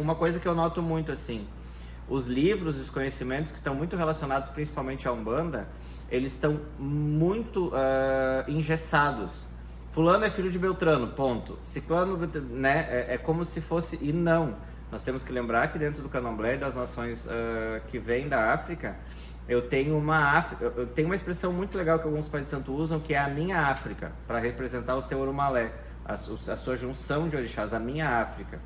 uma coisa que eu noto muito assim, os livros, os conhecimentos que estão muito relacionados principalmente à Umbanda, eles estão muito engessados. Fulano é filho de Beltrano, ponto. Ciclano, né, é como se fosse... E não. Nós temos que lembrar que dentro do Candomblé e das nações que vêm da África, eu tenho uma expressão muito legal que alguns pais de santo usam, que é a minha África, para representar o seu Orumalé, a sua junção de orixás, a minha África.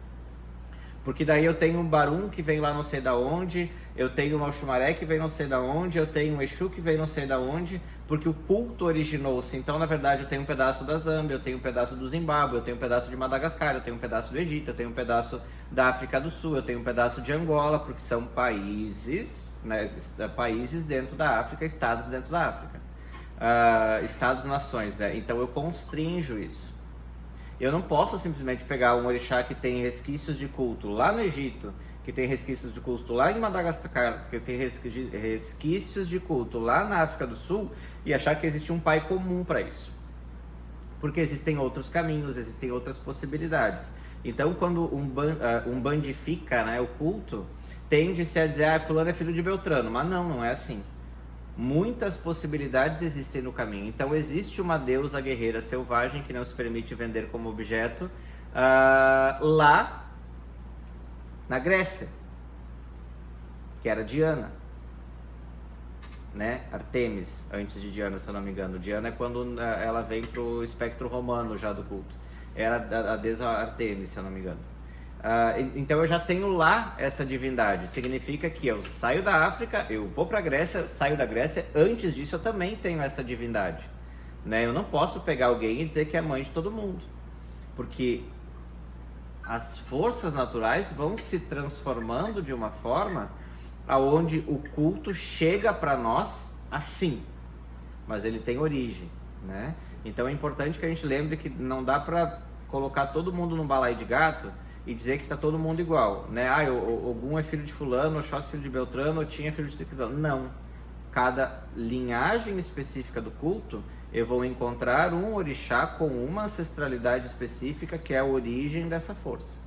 Porque daí eu tenho um Barum que vem lá não sei da onde, eu tenho um Oxumaré que vem não sei da onde, eu tenho um Exu que vem não sei da onde, porque o culto originou-se. Então, na verdade, eu tenho um pedaço da Zâmbia, eu tenho um pedaço do Zimbábue, eu tenho um pedaço de Madagascar, eu tenho um pedaço do Egito, eu tenho um pedaço da África do Sul, eu tenho um pedaço de Angola, porque são países, né, países dentro da África, estados dentro da África. Estados-nações, né? Então eu constrinjo isso. Eu não posso simplesmente pegar um orixá que tem resquícios de culto lá no Egito, que tem resquícios de culto lá em Madagascar, que tem resquícios de culto lá na África do Sul, e achar que existe um pai comum para isso. Porque existem outros caminhos, existem outras possibilidades. Então, quando umbandifica, né, o culto, tende-se a dizer, fulano é filho de Beltrano, mas não é assim. Muitas possibilidades existem no caminho. Então existe uma deusa guerreira selvagem que não se permite vender como objeto lá na Grécia, que era Diana, né? Artemis, antes de Diana, se eu não me engano. Diana é quando ela vem pro espectro romano já do culto. Era a deusa Artemis, se eu não me engano. Então eu já tenho lá essa divindade. Significa que eu saio da África, eu vou para a Grécia, saio da Grécia, antes disso eu também tenho essa divindade, né? Eu não posso pegar alguém e dizer que é mãe de todo mundo, porque as forças naturais vão se transformando de uma forma aonde o culto chega para nós assim, mas ele tem origem, né? Então é importante que a gente lembre que não dá para colocar todo mundo num balaio de gato e dizer que tá todo mundo igual, né? Ogum é filho de fulano, Oxóssi é filho de Beltrano, Otim é filho de Triclano. Não. Cada linhagem específica do culto, eu vou encontrar um orixá com uma ancestralidade específica que é a origem dessa força.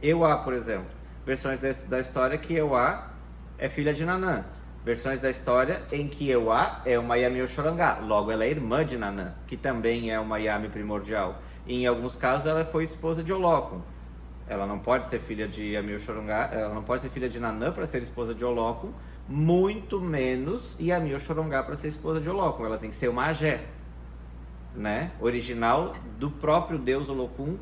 Euá, por exemplo, versões da história que Euá é filha de Nanã. Versões da história em que Euá é uma Yami Oxorangá, logo ela é irmã de Nanã, que também é uma Yami primordial. E em alguns casos ela foi esposa de Olócum. Ela não pode ser filha de Yami Oxorangá, ela não pode ser filha de Nanã para ser esposa de Olócum, muito menos Yami Oxorangá para ser esposa de Olócum. Ela tem que ser uma Agé, né? Original do próprio deus Olocum,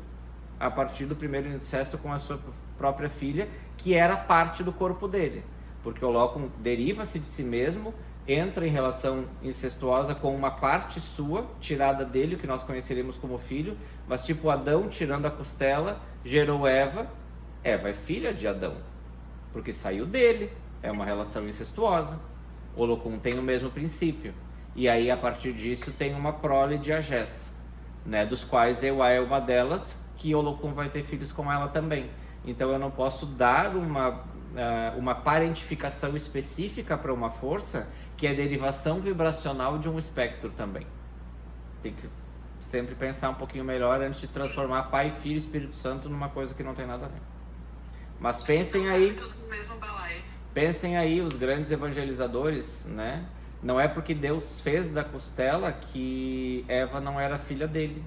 a partir do primeiro incesto com a sua própria filha, que era parte do corpo dele. Porque Olocum deriva-se de si mesmo, entra em relação incestuosa com uma parte sua, tirada dele, o que nós conheceríamos como filho, mas tipo Adão tirando a costela, gerou Eva. Eva é filha de Adão, porque saiu dele, é uma relação incestuosa. Olocum tem o mesmo princípio, e aí a partir disso tem uma prole de Agés, né, dos quais Euá é uma delas, que Olocum vai ter filhos com ela também. Então eu não posso dar uma parentificação específica para uma força que é derivação vibracional de um espectro também. Tem que sempre pensar um pouquinho melhor antes de transformar Pai, Filho e Espírito Santo numa coisa que não tem nada a ver. Mas pensem aí os grandes evangelizadores, né? Não é porque Deus fez da costela que Eva não era filha dele,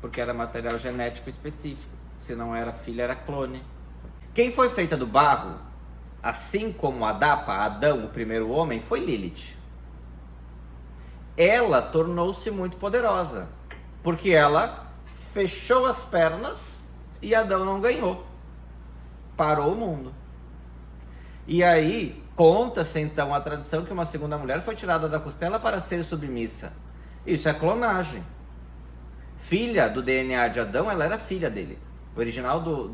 porque era material genético específico. Se não era filha, era clone. Quem foi feita do barro, assim como Adapa, Adão, o primeiro homem, foi Lilith. Ela tornou-se muito poderosa, porque ela fechou as pernas e Adão não ganhou. Parou o mundo. E aí, conta-se então a tradição que uma segunda mulher foi tirada da costela para ser submissa. Isso é clonagem. Filha do DNA de Adão, ela era filha dele. O original do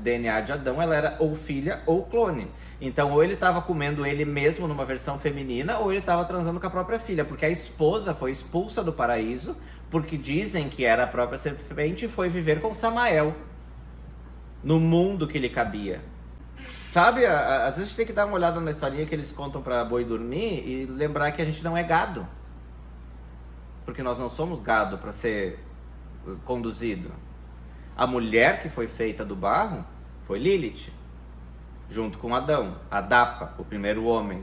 DNA de Adão, ela era ou filha ou clone. Então, ou ele estava comendo ele mesmo numa versão feminina, ou ele estava transando com a própria filha, porque a esposa foi expulsa do paraíso, porque dizem que era a própria serpente, e foi viver com Samael, no mundo que lhe cabia. Sabe, às vezes a gente tem que dar uma olhada na historinha que eles contam para boi dormir e lembrar que a gente não é gado. Porque nós não somos gado para ser conduzido. A mulher que foi feita do barro foi Lilith, junto com Adão, Adapa, o primeiro homem.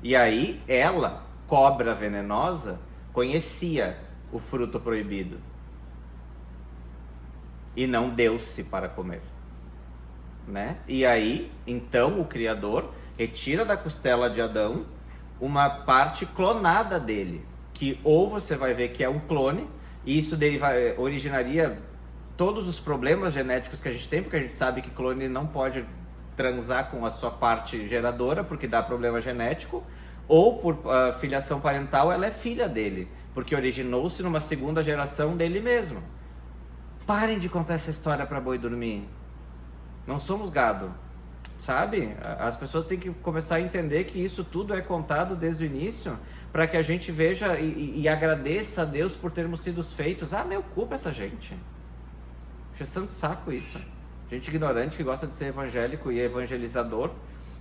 E aí ela, cobra venenosa, conhecia o fruto proibido e não deu-se para comer, né? E aí, então, o Criador retira da costela de Adão uma parte clonada dele, que ou você vai ver que é um clone, e isso originaria todos os problemas genéticos que a gente tem, porque a gente sabe que clone não pode transar com a sua parte geradora, porque dá problema genético, ou por filiação parental, ela é filha dele, porque originou-se numa segunda geração dele mesmo. Parem de contar essa história para boi dormir. Não somos gado, sabe? As pessoas têm que começar a entender que isso tudo é contado desde o início, para que a gente veja e agradeça a Deus por termos sido feitos. Meu culpa essa gente. Puxação de saco isso. Gente ignorante que gosta de ser evangélico e evangelizador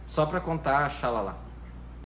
só para contar xalala.